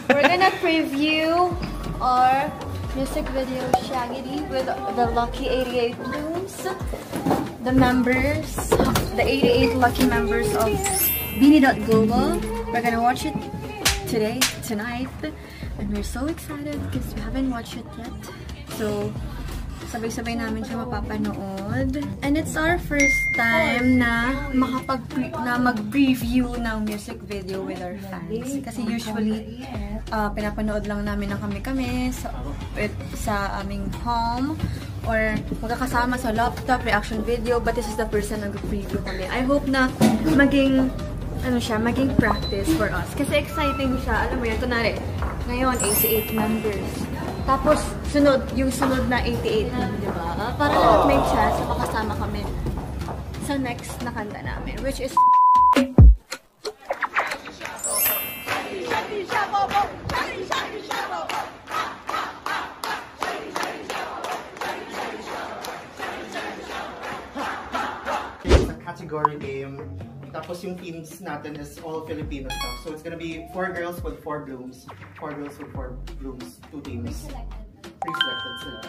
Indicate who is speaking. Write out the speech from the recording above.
Speaker 1: We're gonna preview our music video Shaggy with the Lucky 88 Blooms. The members, the 88 lucky members of Beanie.Global. We're gonna watch it tonight. And we're so excited because we haven't watched it yet. So, sabay-sabay namin siya mapapanood. And it's our first time na mag-preview ng music video with our fans. Kasi usually, pinapanood lang namin ng kami-kami sa aming home or magkakasama sa laptop, reaction video. But this is the first time nag-preview kami. I hope na maging practice for us. Kasi exciting siya. Alam mo yan, kunwari, ngayon, 88 members. Tapos, yung sunod na 88 na, di ba? Para lahat may chance na makasama kami sa next na kanta namin, which is
Speaker 2: it's a category game. Tapos yung teams natin is all Filipino stuff. So it's gonna be 4 girls with 4 blooms. 4 girls with 4 blooms. 2 teams. Pre-selected sila.